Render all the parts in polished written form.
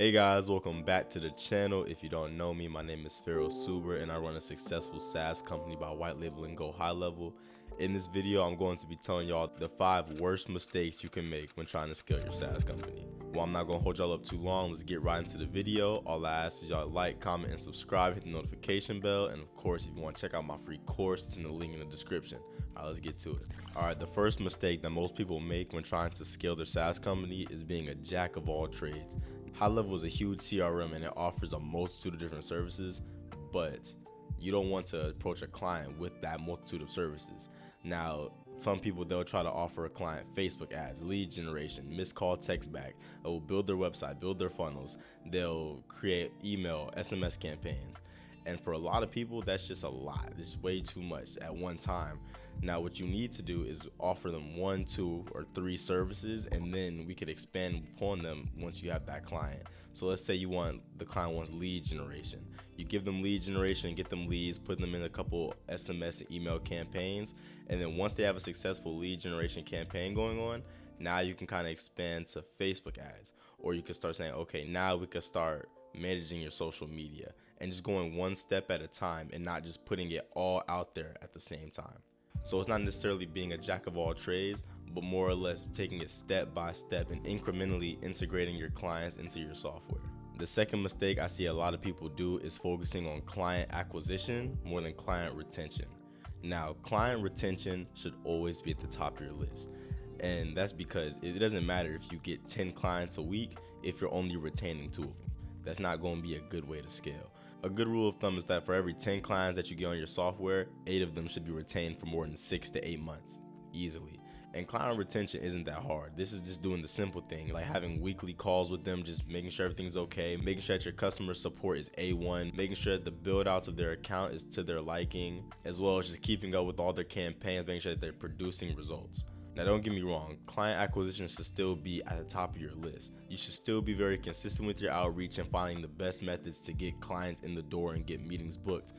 Hey guys, welcome back to the channel. If you don't know me, my name is Pharaoh Suber and I run a successful SaaS company by white labeling Go High Level. In this video, I'm going to be telling y'all the 5 worst mistakes you can make when trying to scale your SaaS company. Well, I'm not going to hold y'all up too long. Let's get right into the video. All I ask is y'all like, comment, and subscribe, hit the notification bell, and of course, if you want to check out my free course, it's in the link in the description. All right, let's get to it. All right, the first mistake that most people make when trying to scale their SaaS company is being a jack of all trades. High Level is a huge CRM and it offers a multitude of different services, but you don't want to approach a client with that multitude of services. Now, some people, they'll try to offer a client Facebook ads, lead generation, missed call text back. They'll build their website, build their funnels. They'll create email, SMS campaigns. And for a lot of people, that's just a lot. This is way too much at one time. Now, what you need to do is offer them 1, 2, or 3 services, and then we could expand upon them once you have that client. So let's say the client wants lead generation. You give them lead generation, get them leads, put them in a couple SMS and email campaigns, and then once they have a successful lead generation campaign going on, now you can kind of expand to Facebook ads, or you can start saying, okay, now we can start managing your social media and just going one step at a time and not just putting it all out there at the same time. So it's not necessarily being a jack of all trades, but more or less taking it step by step and incrementally integrating your clients into your software. The second mistake I see a lot of people do is focusing on client acquisition more than client retention. Now, client retention should always be at the top of your list. And that's because it doesn't matter if you get 10 clients a week if you're only retaining 2 of them. That's not going to be a good way to scale. A good rule of thumb is that for every 10 clients that you get on your software, 8 of them should be retained for more than 6 to 8 months, easily. And client retention isn't that hard. This is just doing the simple thing, like having weekly calls with them, just making sure everything's okay, making sure that your customer support is A1, making sure that the build outs of their account is to their liking, as well as just keeping up with all their campaigns, making sure that they're producing results. Now, don't get me wrong, client acquisition should still be at the top of your list. You should still be very consistent with your outreach and finding the best methods to get clients in the door and get meetings booked.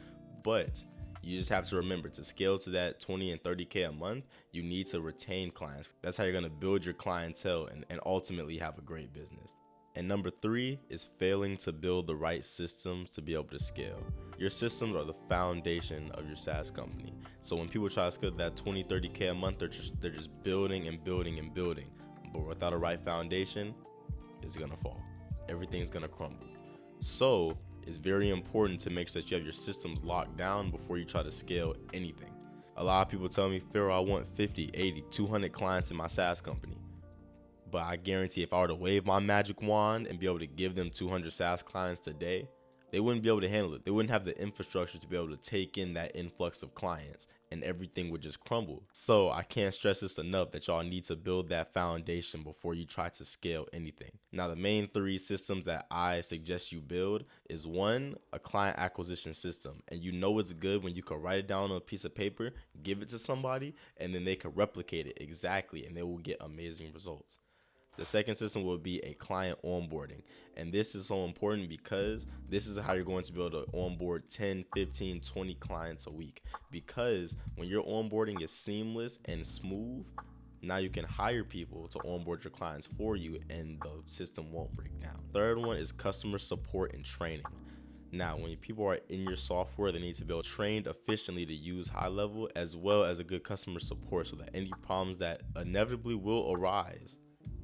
But you just have to remember, to scale to that 20 and 30K a month, you need to retain clients. That's how you're going to build your clientele and ultimately have a great business. And number 3 is failing to build the right systems to be able to scale. Your systems are the foundation of your SaaS company. So when people try to scale that 20, 30K a month, they're just building and building and building. But without a right foundation, it's gonna fall. Everything's gonna crumble. So it's very important to make sure that you have your systems locked down before you try to scale anything. A lot of people tell me, Pharaoh, I want 50, 80, 200 clients in my SaaS company. But I guarantee if I were to wave my magic wand and be able to give them 200 SaaS clients today, they wouldn't be able to handle it. They wouldn't have the infrastructure to be able to take in that influx of clients, and everything would just crumble. So I can't stress this enough that y'all need to build that foundation before you try to scale anything. Now, the main 3 systems that I suggest you build is 1, a client acquisition system. And you know it's good when you can write it down on a piece of paper, give it to somebody, and then they can replicate it exactly, and they will get amazing results. The second system will be a client onboarding. And this is so important because this is how you're going to be able to onboard 10, 15, 20 clients a week. Because when your onboarding is seamless and smooth, now you can hire people to onboard your clients for you and the system won't break down. Third one is customer support and training. Now, when people are in your software, they need to be trained efficiently to use High Level as well as a good customer support so that any problems that inevitably will arise,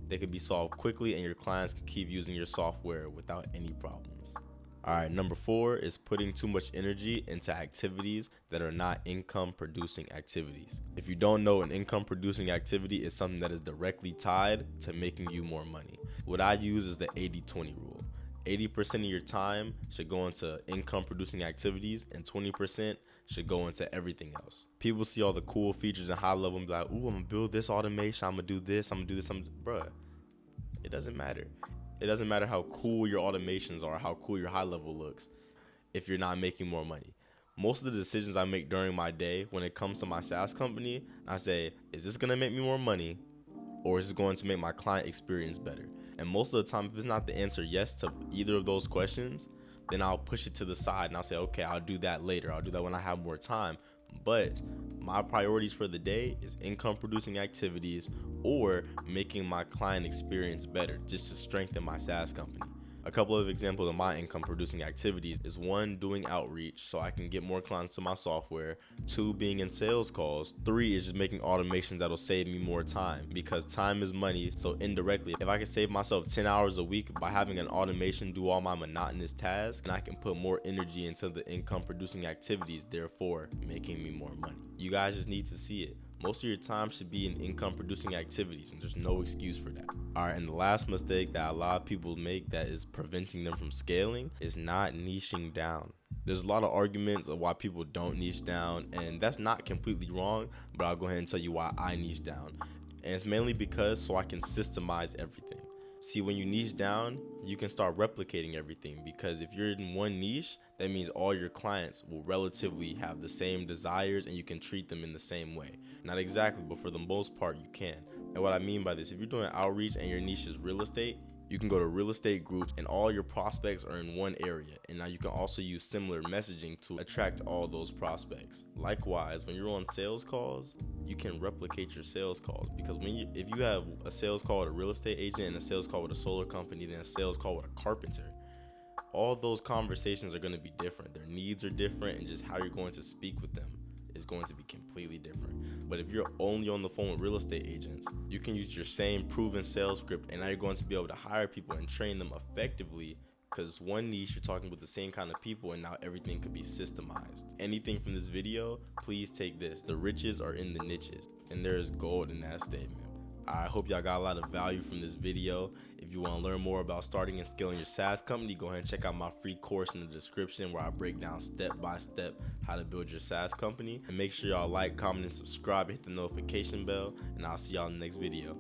they can be solved quickly and your clients can keep using your software without any problems. All right, number 4 is putting too much energy into activities that are not income producing activities. If you don't know, an income producing activity is something that is directly tied to making you more money. What I use is the 80-20 rule. 80% of your time should go into income producing activities and 20% should go into everything else. People see all the cool features in High Level and be like, ooh, I'm gonna build this automation, I'm gonna do this, bruh. It doesn't matter. It doesn't matter how cool your automations are, how cool your High Level looks, if you're not making more money. Most of the decisions I make during my day when it comes to my SaaS company, I say, is this gonna make me more money or is it going to make my client experience better? And most of the time, if it's not the answer yes to either of those questions, then I'll push it to the side and I'll say, okay, I'll do that later. I'll do that when I have more time. But my priorities for the day is income producing activities or making my client experience better just to strengthen my SaaS company. A couple of examples of my income producing activities is 1, doing outreach so I can get more clients to my software. 2, being in sales calls. 3 is just making automations that'll save me more time, because time is money. So indirectly, if I can save myself 10 hours a week by having an automation do all my monotonous tasks, and I can put more energy into the income producing activities, therefore making me more money. You guys just need to see it. Most of your time should be in income producing activities, and there's no excuse for that. Alright, and the last mistake that a lot of people make that is preventing them from scaling is not niching down. There's a lot of arguments of why people don't niche down, and that's not completely wrong, but I'll go ahead and tell you why I niche down. And it's mainly because so I can systemize everything. See, when you niche down, you can start replicating everything, because if you're in one niche, that means all your clients will relatively have the same desires and you can treat them in the same way. Not exactly, but for the most part you can. And what I mean by this, if you're doing outreach and your niche is real estate, you can go to real estate groups and all your prospects are in one area. And now you can also use similar messaging to attract all those prospects. Likewise, when you're on sales calls, you can replicate your sales calls, because if you have a sales call with a real estate agent and a sales call with a solar company, then a sales call with a carpenter, all those conversations are going to be different. Their needs are different, and just how you're going to speak with them is going to be completely different. But if you're only on the phone with real estate agents, you can use your same proven sales script, and now you're going to be able to hire people and train them effectively, because one niche, you're talking with the same kind of people, and now everything could be systemized. Anything from this video, please take this: the riches are in the niches, and there is gold in that statement. I hope y'all got a lot of value from this video. If you want to learn more about starting and scaling your SaaS company, go ahead and check out my free course in the description, where I break down step by step how to build your SaaS company. And make sure y'all like, comment, and subscribe, hit the notification bell, and I'll see y'all in the next video.